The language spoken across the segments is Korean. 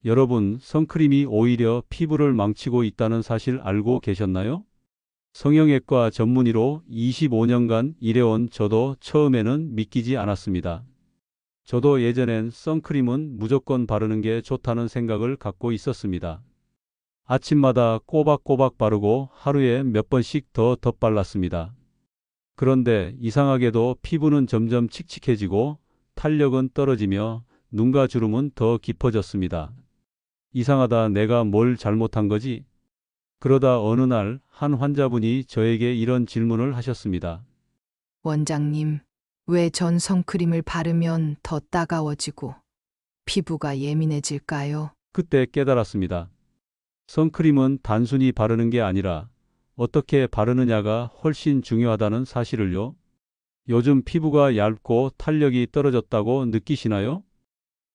여러분, 선크림이 오히려 피부를 망치고 있다는 사실 알고 계셨나요? 성형외과 전문의로 25년간 일해온 저도 처음에는 믿기지 않았습니다. 저도 예전엔 선크림은 무조건 바르는 게 좋다는 생각을 갖고 있었습니다. 아침마다 꼬박꼬박 바르고 하루에 몇 번씩 더 덧발랐습니다. 그런데 이상하게도 피부는 점점 칙칙해지고 탄력은 떨어지며 눈과 주름은 더 깊어졌습니다. 이상하다, 내가 뭘 잘못한 거지? 그러다 어느 날 한 환자분이 저에게 이런 질문을 하셨습니다. 원장님, 왜 전 선크림을 바르면 더 따가워지고 피부가 예민해질까요? 그때 깨달았습니다. 선크림은 단순히 바르는 게 아니라 어떻게 바르느냐가 훨씬 중요하다는 사실을요. 요즘 피부가 얇고 탄력이 떨어졌다고 느끼시나요?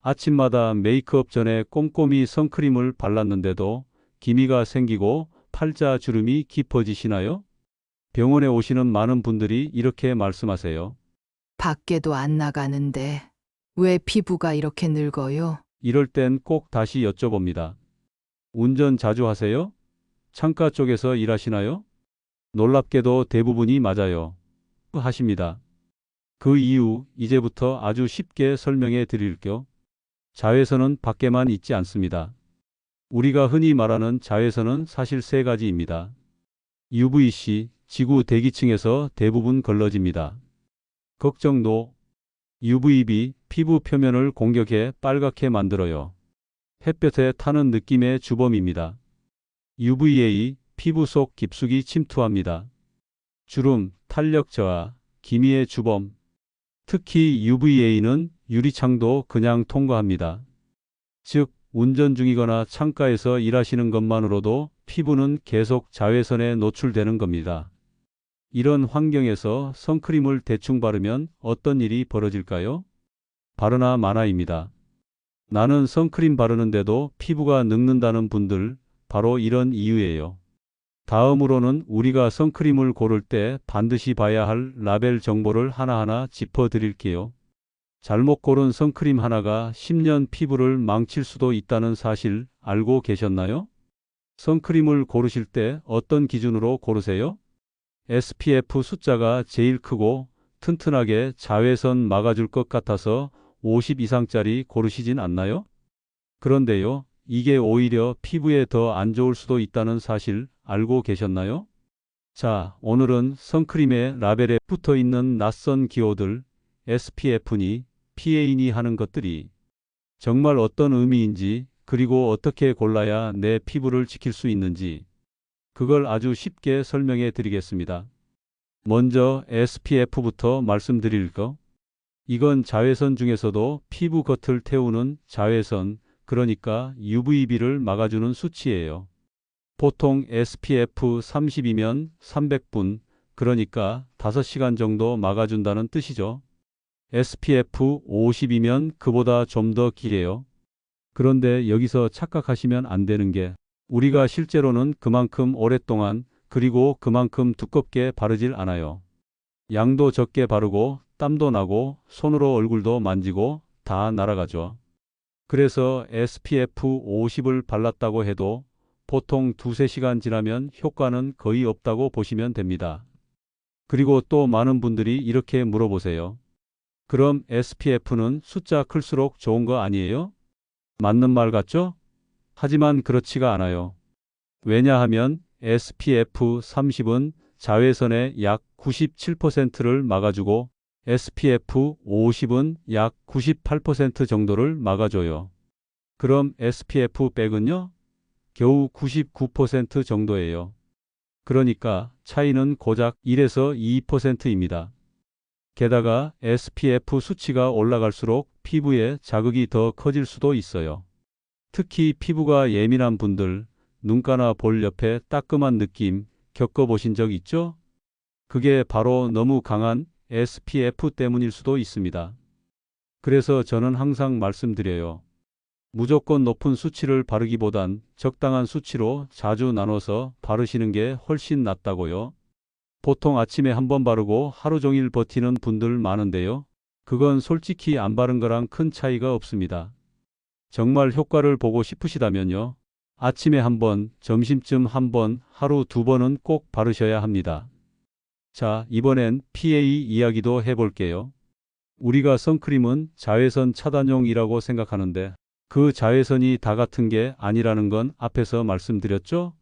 아침마다 메이크업 전에 꼼꼼히 선크림을 발랐는데도 기미가 생기고 팔자 주름이 깊어지시나요? 병원에 오시는 많은 분들이 이렇게 말씀하세요. 밖에도 안 나가는데 왜 피부가 이렇게 늙어요? 이럴 땐 꼭 다시 여쭤봅니다. 운전 자주 하세요? 창가 쪽에서 일하시나요? 놀랍게도 대부분이 맞아요. 하십니다. 그 이유 이제부터 아주 쉽게 설명해 드릴게요. 자외선은 밖에만 있지 않습니다. 우리가 흔히 말하는 자외선은 사실 세 가지입니다. UVC, 지구 대기층에서 대부분 걸러집니다. 걱정도. UVB, 피부 표면을 공격해 빨갛게 만들어요. 햇볕에 타는 느낌의 주범입니다. UVA, 피부 속 깊숙이 침투합니다. 주름, 탄력 저하, 기미의 주범. 특히 UVA는 유리창도 그냥 통과합니다. 즉, 운전 중이거나 창가에서 일하시는 것만으로도 피부는 계속 자외선에 노출되는 겁니다. 이런 환경에서 선크림을 대충 바르면 어떤 일이 벌어질까요? 바르나 마나입니다. 나는 선크림 바르는데도 피부가 늙는다는 분들, 바로 이런 이유예요. 다음으로는 우리가 선크림을 고를 때 반드시 봐야 할 라벨 정보를 하나하나 짚어드릴게요. 잘못 고른 선크림 하나가 10년 피부를 망칠 수도 있다는 사실 알고 계셨나요? 선크림을 고르실 때 어떤 기준으로 고르세요? SPF 숫자가 제일 크고 튼튼하게 자외선 막아줄 것 같아서 50 이상짜리 고르시진 않나요? 그런데요, 이게 오히려 피부에 더 안 좋을 수도 있다는 사실 알고 계셨나요? 자, 오늘은 선크림의 라벨에 붙어 있는 낯선 기호들, SPF니 PA니 하는 것들이 정말 어떤 의미인지, 그리고 어떻게 골라야 내 피부를 지킬 수 있는지, 그걸 아주 쉽게 설명해 드리겠습니다. 먼저 SPF부터 말씀드릴까? 이건 자외선 중에서도 피부 겉을 태우는 자외선, 그러니까 UVB를 막아주는 수치예요. 보통 SPF 30이면 300분, 그러니까 5시간 정도 막아준다는 뜻이죠. SPF 50이면 그보다 좀 더 길어요. 그런데 여기서 착각하시면 안 되는 게 우리가 실제로는 그만큼 오랫동안 그리고 그만큼 두껍게 바르질 않아요. 양도 적게 바르고 땀도 나고 손으로 얼굴도 만지고 다 날아가죠. 그래서 SPF 50을 발랐다고 해도 보통 2~3시간 지나면 효과는 거의 없다고 보시면 됩니다. 그리고 또 많은 분들이 이렇게 물어보세요. 그럼 SPF는 숫자 클수록 좋은 거 아니에요? 맞는 말 같죠? 하지만 그렇지가 않아요. 왜냐하면 SPF 30은 자외선의 약 97%를 막아주고 SPF 50은 약 98% 정도를 막아줘요. 그럼 SPF 100은요? 겨우 99% 정도예요. 그러니까 차이는 고작 1에서 2%입니다. 게다가 SPF 수치가 올라갈수록 피부에 자극이 더 커질 수도 있어요. 특히 피부가 예민한 분들, 눈가나 볼 옆에 따끔한 느낌 겪어보신 적 있죠? 그게 바로 너무 강한 SPF 때문일 수도 있습니다. 그래서 저는 항상 말씀드려요. 무조건 높은 수치를 바르기보단 적당한 수치로 자주 나눠서 바르시는 게 훨씬 낫다고요. 보통 아침에 한 번 바르고 하루 종일 버티는 분들 많은데요. 그건 솔직히 안 바른 거랑 큰 차이가 없습니다. 정말 효과를 보고 싶으시다면요. 아침에 한 번, 점심쯤 한 번, 하루 두 번은 꼭 바르셔야 합니다. 자, 이번엔 PA 이야기도 해볼게요. 우리가 선크림은 자외선 차단용이라고 생각하는데 그 자외선이 다 같은 게 아니라는 건 앞에서 말씀드렸죠?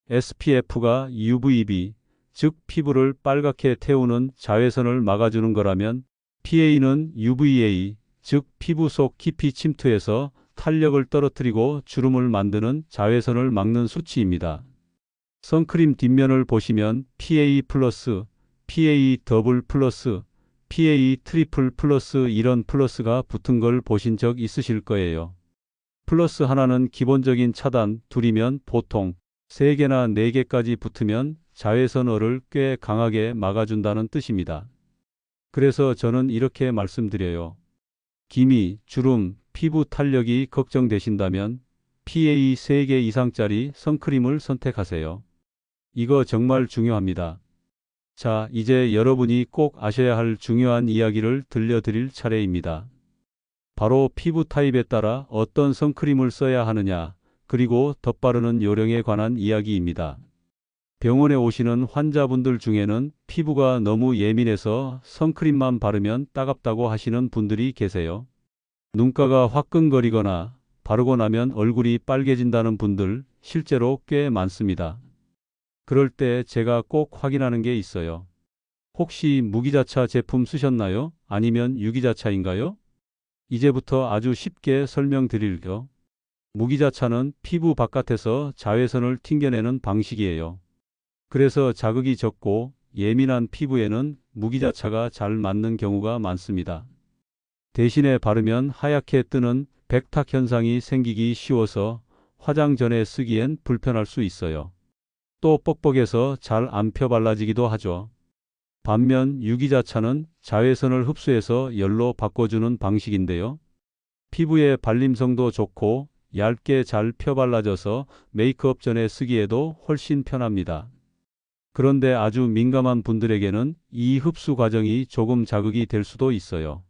SPF가 UVB, 즉 피부를 빨갛게 태우는 자외선을 막아주는 거라면 PA는 UVA, 즉 피부 속 깊이 침투해서 탄력을 떨어뜨리고 주름을 만드는 자외선을 막는 수치입니다. 선크림 뒷면을 보시면 PA 플러스, PA 더블 플러스, PA 트리플 플러스 이런 플러스가 붙은 걸 보신 적 있으실 거예요. 플러스 하나는 기본적인 차단, 둘이면 보통, 3개나 4개까지 붙으면 자외선어를 꽤 강하게 막아준다는 뜻입니다. 그래서 저는 이렇게 말씀드려요. 기미, 주름, 피부 탄력이 걱정되신다면 PA 3개 이상짜리 선크림을 선택하세요. 이거 정말 중요합니다. 자, 이제 여러분이 꼭 아셔야 할 중요한 이야기를 들려드릴 차례입니다. 바로 피부 타입에 따라 어떤 선크림을 써야 하느냐, 그리고 덧바르는 요령에 관한 이야기입니다. 병원에 오시는 환자분들 중에는 피부가 너무 예민해서 선크림만 바르면 따갑다고 하시는 분들이 계세요. 눈가가 화끈거리거나 바르고 나면 얼굴이 빨개진다는 분들 실제로 꽤 많습니다. 그럴 때 제가 꼭 확인하는 게 있어요. 혹시 무기자차 제품 쓰셨나요? 아니면 유기자차인가요? 이제부터 아주 쉽게 설명드릴게요. 무기자차는 피부 바깥에서 자외선을 튕겨내는 방식이에요. 그래서 자극이 적고 예민한 피부에는 무기자차가 잘 맞는 경우가 많습니다. 대신에 바르면 하얗게 뜨는 백탁 현상이 생기기 쉬워서 화장 전에 쓰기엔 불편할 수 있어요. 또 뻑뻑해서 잘 안 펴 발라지기도 하죠. 반면 유기자차는 자외선을 흡수해서 열로 바꿔주는 방식인데요. 피부의 발림성도 좋고 얇게 잘 펴 발라져서 메이크업 전에 쓰기에도 훨씬 편합니다. 그런데 아주 민감한 분들에게는 이 흡수 과정이 조금 자극이 될 수도 있어요.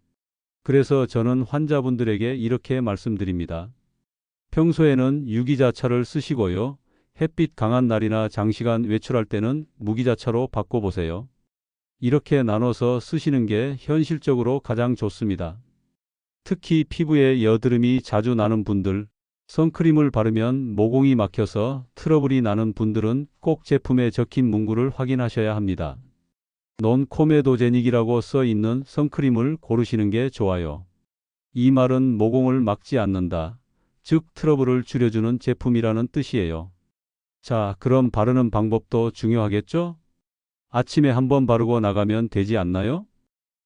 그래서 저는 환자분들에게 이렇게 말씀드립니다. 평소에는 유기자차를 쓰시고요. 햇빛 강한 날이나 장시간 외출할 때는 무기자차로 바꿔보세요. 이렇게 나눠서 쓰시는 게 현실적으로 가장 좋습니다. 특히 피부에 여드름이 자주 나는 분들, 선크림을 바르면 모공이 막혀서 트러블이 나는 분들은 꼭 제품에 적힌 문구를 확인하셔야 합니다. 논코메도제닉이라고 써 있는 선크림을 고르시는 게 좋아요. 이 말은 모공을 막지 않는다, 즉 트러블을 줄여주는 제품이라는 뜻이에요. 자, 그럼 바르는 방법도 중요하겠죠? 아침에 한번 바르고 나가면 되지 않나요?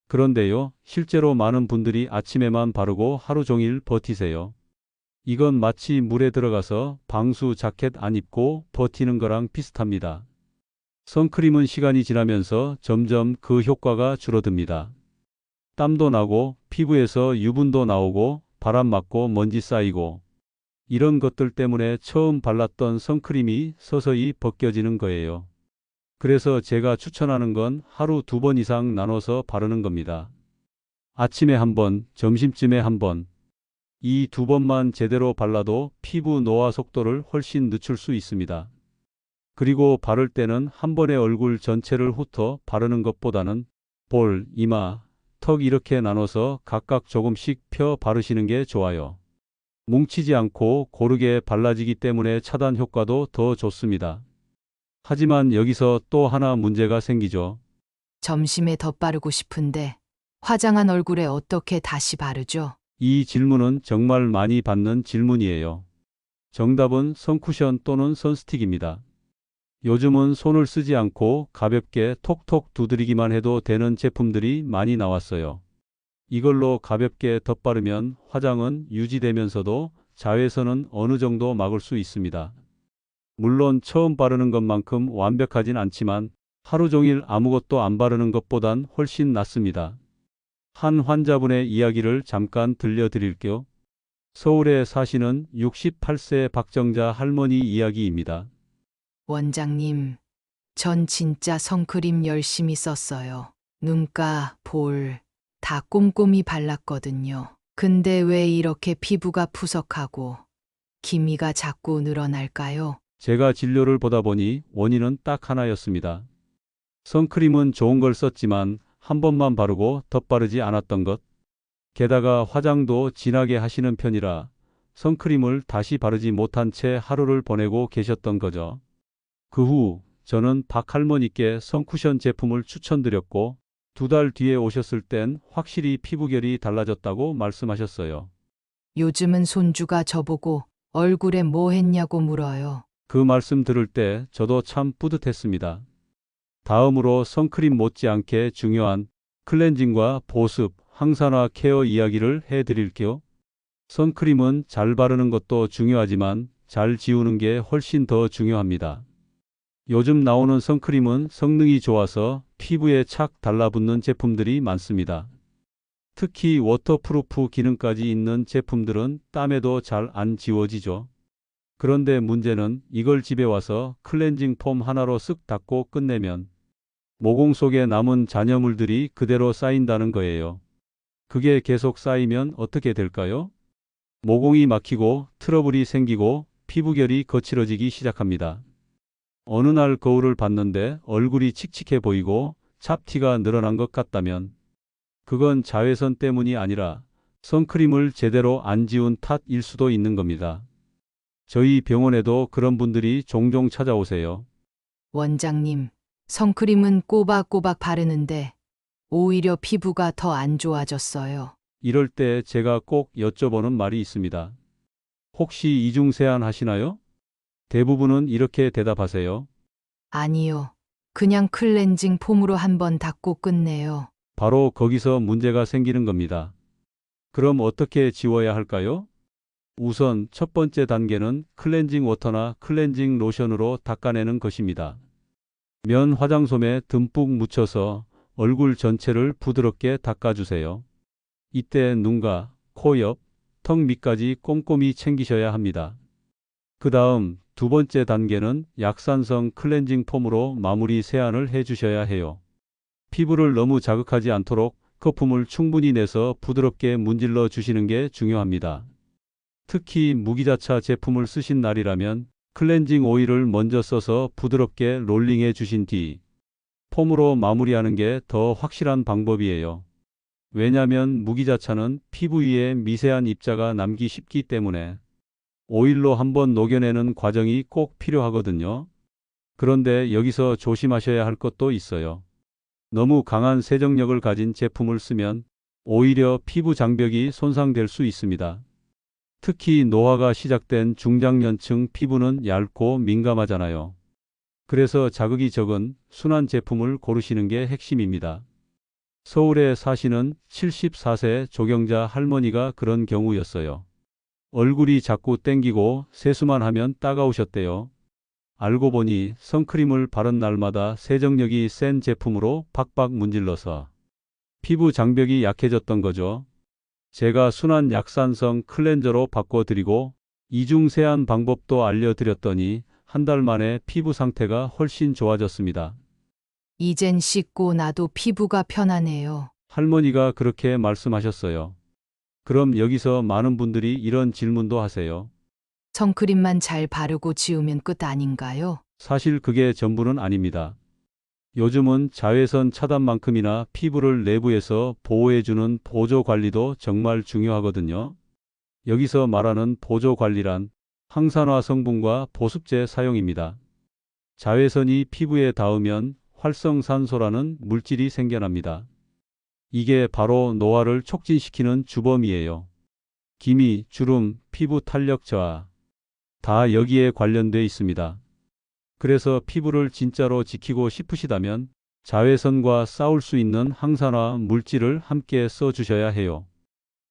그런데요, 실제로 많은 분들이 아침에만 바르고 하루 종일 버티세요. 이건 마치 물에 들어가서 방수 자켓 안 입고 버티는 거랑 비슷합니다. 선크림은 시간이 지나면서 점점 그 효과가 줄어듭니다. 땀도 나고 피부에서 유분도 나오고 바람 맞고 먼지 쌓이고 이런 것들 때문에 처음 발랐던 선크림이 서서히 벗겨지는 거예요. 그래서 제가 추천하는 건 하루 2번 이상 나눠서 바르는 겁니다. 아침에 한 번, 점심쯤에 한 번. 이 2번만 제대로 발라도 피부 노화 속도를 훨씬 늦출 수 있습니다. 그리고 바를 때는 한 번에 얼굴 전체를 훑어 바르는 것보다는 볼, 이마, 턱 이렇게 나눠서 각각 조금씩 펴 바르시는 게 좋아요. 뭉치지 않고 고르게 발라지기 때문에 차단 효과도 더 좋습니다. 하지만 여기서 또 하나 문제가 생기죠. 점심에 덧바르고 싶은데 화장한 얼굴에 어떻게 다시 바르죠? 이 질문은 정말 많이 받는 질문이에요. 정답은 선쿠션 또는 선스틱입니다. 요즘은 손을 쓰지 않고 가볍게 톡톡 두드리기만 해도 되는 제품들이 많이 나왔어요. 이걸로 가볍게 덧바르면 화장은 유지되면서도 자외선은 어느 정도 막을 수 있습니다. 물론 처음 바르는 것만큼 완벽하진 않지만 하루 종일 아무것도 안 바르는 것보단 훨씬 낫습니다. 한 환자분의 이야기를 잠깐 들려드릴게요. 서울에 사시는 68세 박정자 할머니 이야기입니다. 원장님, 전 진짜 선크림 열심히 썼어요. 눈가, 볼, 다 꼼꼼히 발랐거든요. 근데 왜 이렇게 피부가 푸석하고 기미가 자꾸 늘어날까요? 제가 진료를 보다 보니 원인은 딱 하나였습니다. 선크림은 좋은 걸 썼지만 한 번만 바르고 덧바르지 않았던 것. 게다가 화장도 진하게 하시는 편이라 선크림을 다시 바르지 못한 채 하루를 보내고 계셨던 거죠. 그 후 저는 박 할머니께 선쿠션 제품을 추천드렸고 2달 뒤에 오셨을 땐 확실히 피부결이 달라졌다고 말씀하셨어요. 요즘은 손주가 저보고 얼굴에 뭐 했냐고 물어요. 그 말씀 들을 때 저도 참 뿌듯했습니다. 다음으로 선크림 못지않게 중요한 클렌징과 보습, 항산화 케어 이야기를 해드릴게요. 선크림은 잘 바르는 것도 중요하지만 잘 지우는 게 훨씬 더 중요합니다. 요즘 나오는 선크림은 성능이 좋아서 피부에 착 달라붙는 제품들이 많습니다. 특히 워터프루프 기능까지 있는 제품들은 땀에도 잘 안 지워지죠. 그런데 문제는 이걸 집에 와서 클렌징 폼 하나로 쓱 닦고 끝내면 모공 속에 남은 잔여물들이 그대로 쌓인다는 거예요. 그게 계속 쌓이면 어떻게 될까요? 모공이 막히고 트러블이 생기고 피부결이 거칠어지기 시작합니다. 어느 날 거울을 봤는데 얼굴이 칙칙해 보이고 잡티가 늘어난 것 같다면 그건 자외선 때문이 아니라 선크림을 제대로 안 지운 탓일 수도 있는 겁니다. 저희 병원에도 그런 분들이 종종 찾아오세요. 원장님, 선크림은 꼬박꼬박 바르는데 오히려 피부가 더 안 좋아졌어요. 이럴 때 제가 꼭 여쭤보는 말이 있습니다. 혹시 이중세안 하시나요? 대부분은 이렇게 대답하세요. 아니요. 그냥 클렌징 폼으로 한번 닦고 끝내요. 바로 거기서 문제가 생기는 겁니다. 그럼 어떻게 지워야 할까요? 우선 첫 번째 단계는 클렌징 워터나 클렌징 로션으로 닦아내는 것입니다. 면 화장솜에 듬뿍 묻혀서 얼굴 전체를 부드럽게 닦아주세요. 이때 눈과 코 옆, 턱 밑까지 꼼꼼히 챙기셔야 합니다. 그 다음 두 번째 단계는 약산성 클렌징 폼으로 마무리 세안을 해주셔야 해요. 피부를 너무 자극하지 않도록 거품을 충분히 내서 부드럽게 문질러 주시는 게 중요합니다. 특히 무기자차 제품을 쓰신 날이라면 클렌징 오일을 먼저 써서 부드럽게 롤링해 주신 뒤 폼으로 마무리하는 게 더 확실한 방법이에요. 왜냐하면 무기자차는 피부 위에 미세한 입자가 남기 쉽기 때문에 오일로 한번 녹여내는 과정이 꼭 필요하거든요. 그런데 여기서 조심하셔야 할 것도 있어요. 너무 강한 세정력을 가진 제품을 쓰면 오히려 피부 장벽이 손상될 수 있습니다. 특히 노화가 시작된 중장년층 피부는 얇고 민감하잖아요. 그래서 자극이 적은 순한 제품을 고르시는 게 핵심입니다. 서울에 사시는 74세 조경자 할머니가 그런 경우였어요. 얼굴이 자꾸 땡기고 세수만 하면 따가우셨대요. 알고 보니 선크림을 바른 날마다 세정력이 센 제품으로 박박 문질러서 피부 장벽이 약해졌던 거죠. 제가 순한 약산성 클렌저로 바꿔드리고 이중 세안 방법도 알려드렸더니 한 달 만에 피부 상태가 훨씬 좋아졌습니다. 이젠 씻고 나도 피부가 편하네요. 할머니가 그렇게 말씀하셨어요. 그럼 여기서 많은 분들이 이런 질문도 하세요. 선크림만 잘 바르고 지우면 끝 아닌가요? 사실 그게 전부는 아닙니다. 요즘은 자외선 차단만큼이나 피부를 내부에서 보호해주는 보조 관리도 정말 중요하거든요. 여기서 말하는 보조 관리란 항산화 성분과 보습제 사용입니다. 자외선이 피부에 닿으면 활성산소라는 물질이 생겨납니다. 이게 바로 노화를 촉진시키는 주범이에요. 기미, 주름, 피부 탄력 저하 다 여기에 관련돼 있습니다. 그래서 피부를 진짜로 지키고 싶으시다면 자외선과 싸울 수 있는 항산화 물질을 함께 써주셔야 해요.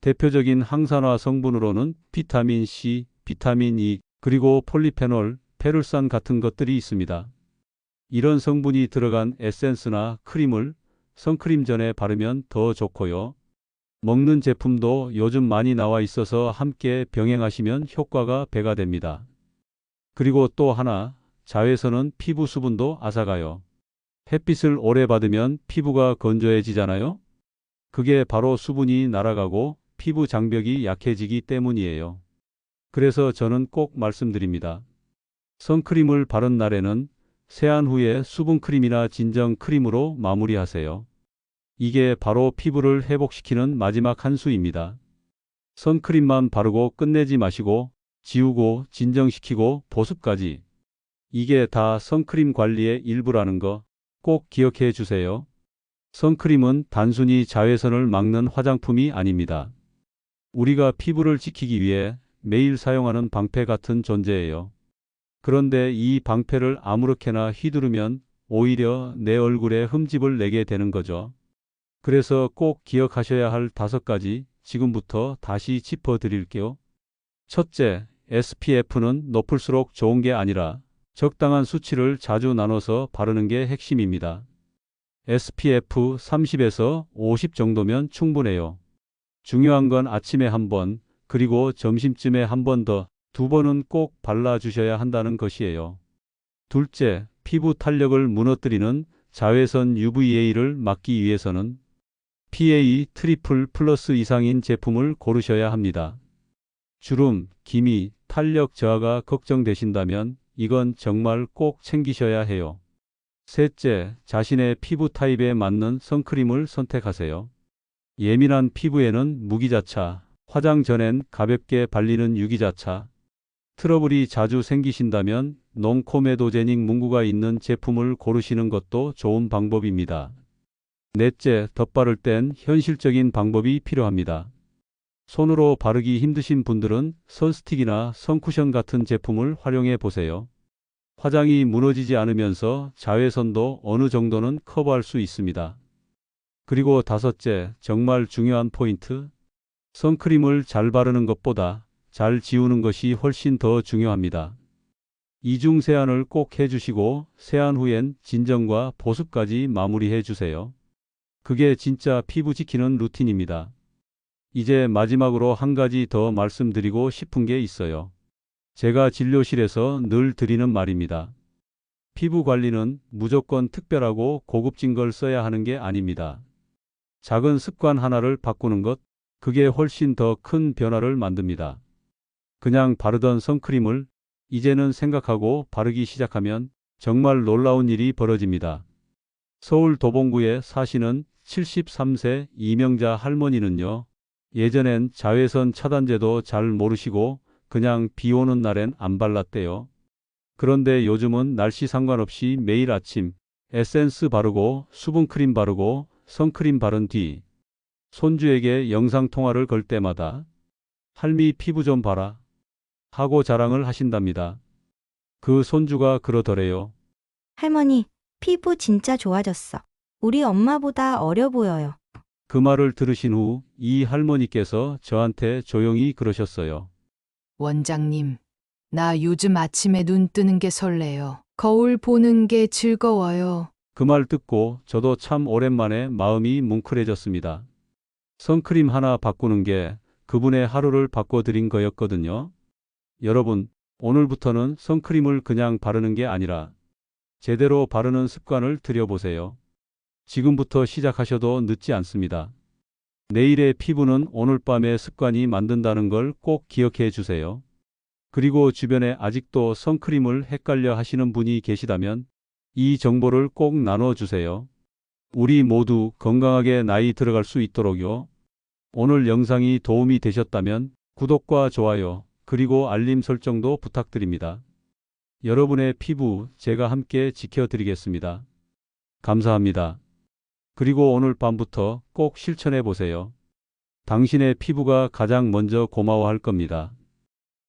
대표적인 항산화 성분으로는 비타민 C, 비타민 E, 그리고 폴리페놀, 페룰산 같은 것들이 있습니다. 이런 성분이 들어간 에센스나 크림을 선크림 전에 바르면 더 좋고요. 먹는 제품도 요즘 많이 나와 있어서 함께 병행하시면 효과가 배가 됩니다. 그리고 또 하나, 자외선은 피부 수분도 앗아가요. 햇빛을 오래 받으면 피부가 건조해지잖아요. 그게 바로 수분이 날아가고 피부 장벽이 약해지기 때문이에요. 그래서 저는 꼭 말씀드립니다. 선크림을 바른 날에는 세안 후에 수분크림이나 진정 크림으로 마무리하세요. 이게 바로 피부를 회복시키는 마지막 한 수입니다. 선크림만 바르고 끝내지 마시고 지우고 진정시키고 보습까지. 이게 다 선크림 관리의 일부라는 거 꼭 기억해 주세요. 선크림은 단순히 자외선을 막는 화장품이 아닙니다. 우리가 피부를 지키기 위해 매일 사용하는 방패 같은 존재예요. 그런데 이 방패를 아무렇게나 휘두르면 오히려 내 얼굴에 흠집을 내게 되는 거죠. 그래서 꼭 기억하셔야 할 5가지 지금부터 다시 짚어드릴게요. 첫째, SPF는 높을수록 좋은 게 아니라 적당한 수치를 자주 나눠서 바르는 게 핵심입니다. SPF 30에서 50 정도면 충분해요. 중요한 건 아침에 한 번, 그리고 점심쯤에 한 번 더, 2번은 꼭 발라주셔야 한다는 것이에요. 둘째, 피부 탄력을 무너뜨리는 자외선 UVA를 막기 위해서는 PA 트리플 플러스 이상인 제품을 고르셔야 합니다. 주름, 기미, 탄력 저하가 걱정되신다면 이건 정말 꼭 챙기셔야 해요. 셋째, 자신의 피부 타입에 맞는 선크림을 선택하세요. 예민한 피부에는 무기자차, 화장 전엔 가볍게 발리는 유기자차, 트러블이 자주 생기신다면 농코메도제닉 문구가 있는 제품을 고르시는 것도 좋은 방법입니다. 넷째, 덧바를 땐 현실적인 방법이 필요합니다. 손으로 바르기 힘드신 분들은 선스틱이나 선쿠션 같은 제품을 활용해 보세요. 화장이 무너지지 않으면서 자외선도 어느 정도는 커버할 수 있습니다. 그리고 다섯째, 정말 중요한 포인트. 선크림을 잘 바르는 것보다 잘 지우는 것이 훨씬 더 중요합니다. 이중 세안을 꼭 해주시고 세안 후엔 진정과 보습까지 마무리해 주세요. 그게 진짜 피부 지키는 루틴입니다. 이제 마지막으로 한 가지 더 말씀드리고 싶은 게 있어요. 제가 진료실에서 늘 드리는 말입니다. 피부 관리는 무조건 특별하고 고급진 걸 써야 하는 게 아닙니다. 작은 습관 하나를 바꾸는 것, 그게 훨씬 더 큰 변화를 만듭니다. 그냥 바르던 선크림을 이제는 생각하고 바르기 시작하면 정말 놀라운 일이 벌어집니다. 서울 도봉구에 사시는 73세 이명자 할머니는요. 예전엔 자외선 차단제도 잘 모르시고 그냥 비 오는 날엔 안 발랐대요. 그런데 요즘은 날씨 상관없이 매일 아침 에센스 바르고 수분크림 바르고 선크림 바른 뒤 손주에게 영상통화를 걸 때마다 할미 피부 좀 봐라 하고 자랑을 하신답니다. 그 손주가 그러더래요. 할머니, 피부 진짜 좋아졌어. 우리 엄마보다 어려 보여요. 그 말을 들으신 후 이 할머니께서 저한테 조용히 그러셨어요. 원장님, 나 요즘 아침에 눈 뜨는 게 설레요. 거울 보는 게 즐거워요. 그 말 듣고 저도 참 오랜만에 마음이 뭉클해졌습니다. 선크림 하나 바꾸는 게 그분의 하루를 바꿔드린 거였거든요. 여러분, 오늘부터는 선크림을 그냥 바르는 게 아니라 제대로 바르는 습관을 들여보세요. 지금부터 시작하셔도 늦지 않습니다. 내일의 피부는 오늘 밤의 습관이 만든다는 걸 꼭 기억해 주세요. 그리고 주변에 아직도 선크림을 헷갈려 하시는 분이 계시다면 이 정보를 꼭 나눠주세요. 우리 모두 건강하게 나이 들어갈 수 있도록요. 오늘 영상이 도움이 되셨다면 구독과 좋아요, 그리고 알림 설정도 부탁드립니다. 여러분의 피부 제가 함께 지켜드리겠습니다. 감사합니다. 그리고 오늘 밤부터 꼭 실천해 보세요. 당신의 피부가 가장 먼저 고마워할 겁니다.